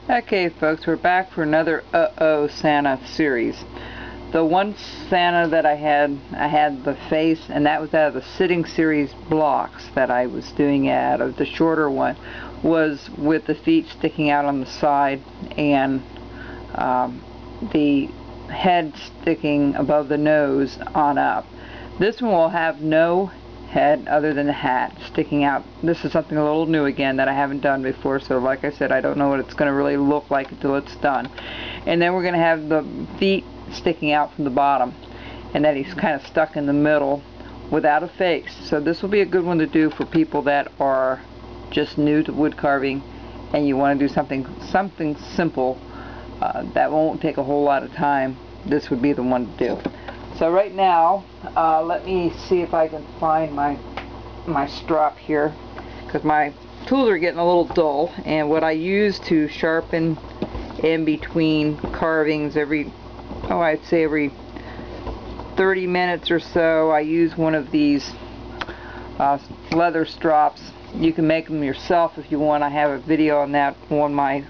Okay folks, we're back for another Uh-Oh Santa series. The one Santa that I had the face, and that was out of the Sitting Series blocks that I was doing out of. The shorter one was with the feet sticking out on the side and the head sticking above the nose on up. This one will have no head other than the hat sticking out. This is something a little new again that I haven't done before, so like I said, I don't know what it's going to really look like until it's done. And then we're going to have the feet sticking out from the bottom, and then he's kind of stuck in the middle without a face. So this will be a good one to do for people that are just new to wood carving and you want to do something simple that won't take a whole lot of time. This would be the one to do. So right now, let me see if I can find my strop here, because my tools are getting a little dull, and what I use to sharpen in between carvings I'd say every 30 minutes or so, I use one of these leather strops. You can make them yourself if you want. I have a video on that on my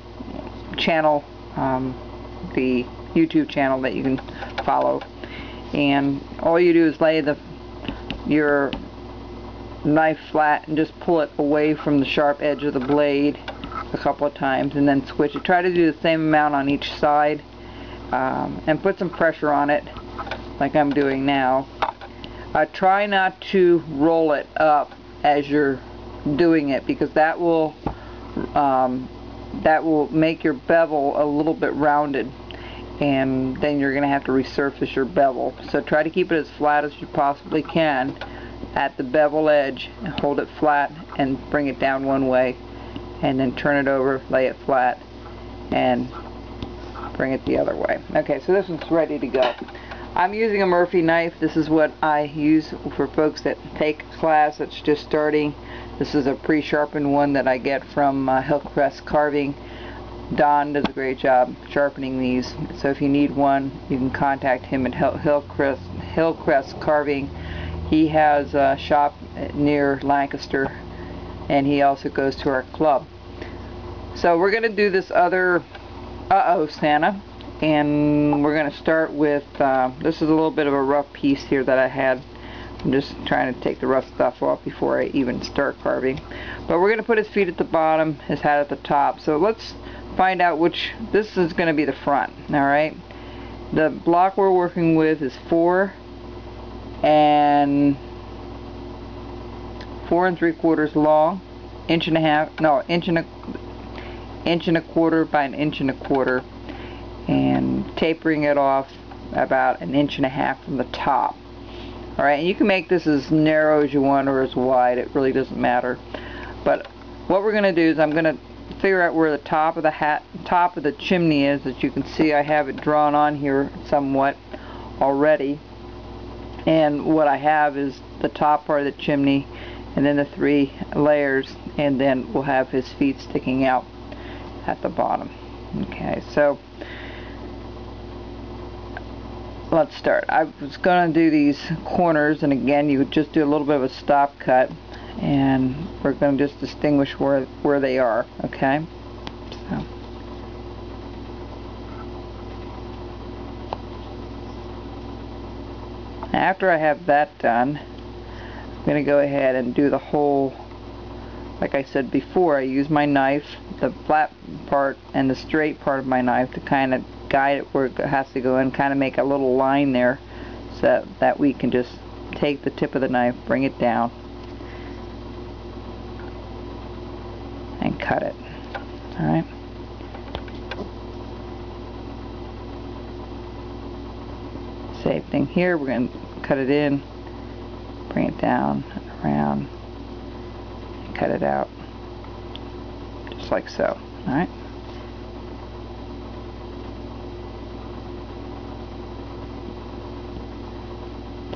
channel, the YouTube channel that you can follow. And all you do is lay your knife flat and just pull it away from the sharp edge of the blade a couple of times, and then switch it. Try to do the same amount on each side, and put some pressure on it like I'm doing now. Try not to roll it up as you're doing it, because that will make your bevel a little bit rounded, and then you're going to have to resurface your bevel. So try to keep it as flat as you possibly can at the bevel edge, and hold it flat and bring it down one way, and then turn it over, lay it flat, and bring it the other way. Okay, so this one's ready to go. I'm using a Murphy knife. This is what I use for folks that take a class that's just starting. This is a pre-sharpened one that I get from Hillcrest Carving. Don does a great job sharpening these, so if you need one, you can contact him at Hillcrest Carving. He has a shop near Lancaster, and he also goes to our club. So we're going to do this other Uh-Oh Santa, and we're going to start with, this is a little bit of a rough piece here that I had. I'm just trying to take the rough stuff off before I even start carving. But we're going to put his feet at the bottom, his hat at the top. So let's find out which. This is going to be the front. Alright, the block we're working with is 4 and 3/4 long, inch and a quarter by an inch and a quarter, and tapering it off about 1.5 inches from the top. Alright, and you can make this as narrow as you want or as wide, it really doesn't matter. But what we're going to do is I'm going to figure out where the top of the chimney is. As you can see, I have it drawn on here somewhat already, and what I have is the top part of the chimney, and then the 3 layers, and then we'll have his feet sticking out at the bottom. Okay, so let's start. I was going to do these corners, and again, you would just do a little bit of a stop cut, and we're going to just distinguish where they are. Okay, so after I have that done, I'm going to go ahead and do the whole. Like I said before, I use my knife, the flat part and the straight part of my knife, to kind of guide it where it has to go, and kind of make a little line there, so that we can just take the tip of the knife, bring it down, and cut it. Alright. Same thing here, we're going to cut it in, bring it down, around, and cut it out, just like so. Alright.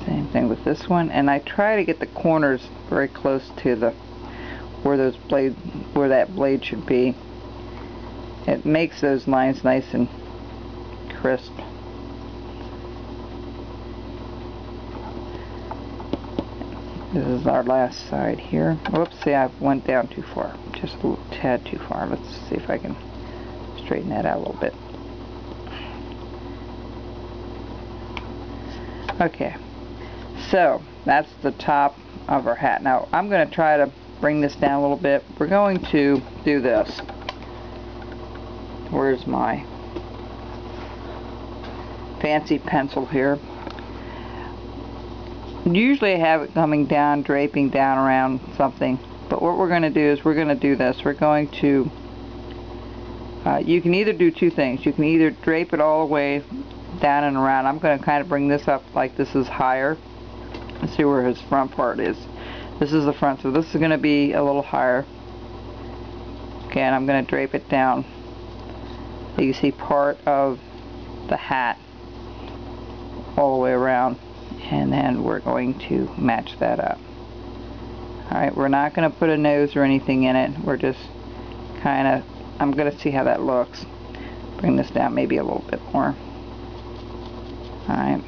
Same thing with this one, and I try to get the corners very close to where that blade should be. It makes those lines nice and crisp. This is our last side here. Whoops, see, I went down too far. Just a little tad too far. Let's see if I can straighten that out a little bit. Okay, so that's the top of our hat. Now I'm going to try to bring this down a little bit. We're going to do this. Where's my fancy pencil here? Usually I have it coming down, draping down around something, but what we're going to do is we're going to do this. We're going to, you can either do two things. You can either drape it all the way down and around. I'm going to kind of bring this up like this is higher. Let's see where his front part is. This is the front, so this is going to be a little higher. Okay, and I'm going to drape it down. You see part of the hat all the way around, and then we're going to match that up. Alright, we're not going to put a nose or anything in it. We're just kind of, I'm going to see how that looks. Bring this down maybe a little bit more. Alright,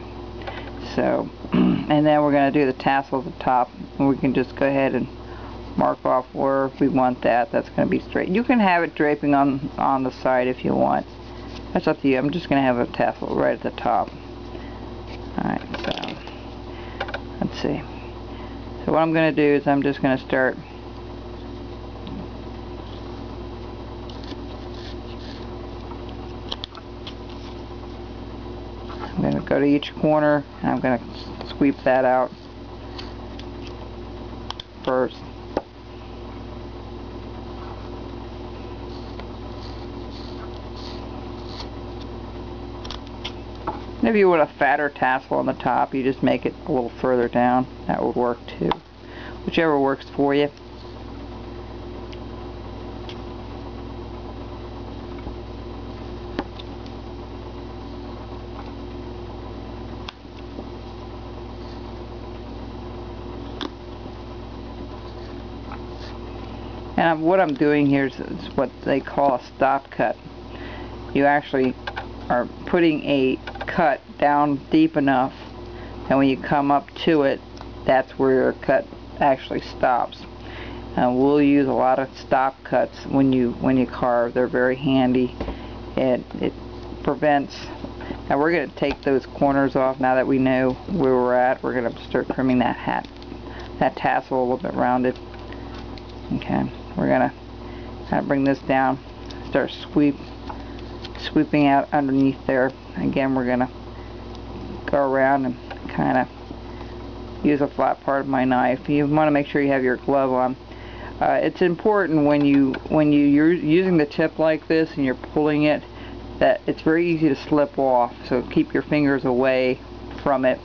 so, and then we're going to do the tassel at the top, and we can just go ahead and mark off where we want that. That's going to be straight. You can have it draping on the side if you want. That's up to you. I'm just going to have a tassel right at the top. Alright, so let's see. So what I'm going to do is I'm just going to start I'm going to go to each corner and I'm going to sweep that out first. If you want a fatter tassel on the top, you just make it a little further down. That would work too. Whichever works for you. And what I'm doing here is what they call a stop cut. You actually are putting a cut down deep enough, and when you come up to it, that's where your cut actually stops. We'll use a lot of stop cuts when you carve. They're very handy, and it prevents. Now we're going to take those corners off. Now that we know where we're at, we're going to start trimming that tassel a little bit rounded. Okay, we're going to kind of bring this down, start sweeping out underneath there. Again, we're going to go around and kind of use a flat part of my knife. You want to make sure you have your glove on. It's important when you're using the tip like this and you're pulling it, that it's very easy to slip off, so keep your fingers away from it.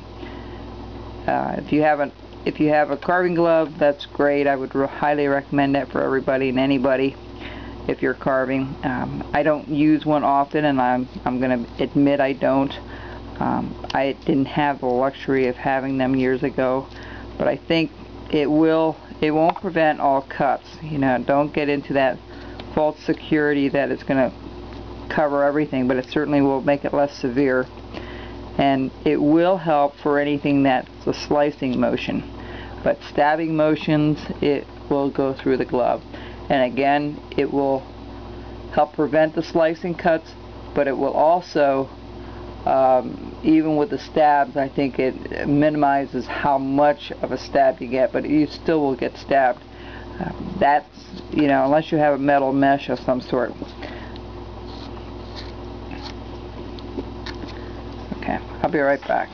If you have a carving glove, that's great. I would highly recommend that for everybody and anybody if you're carving. I don't use one often, and I'm going to admit I don't. I didn't have the luxury of having them years ago, but I think it won't prevent all cuts. You know, don't get into that false security that it's going to cover everything, but it certainly will make it less severe, and it will help for anything that's a slicing motion. But stabbing motions, it will go through the glove. And again, it will help prevent the slicing cuts, but it will also, even with the stabs, I think it minimizes how much of a stab you get, but you still will get stabbed. That's, you know, unless you have a metal mesh of some sort. Okay, I'll be right back.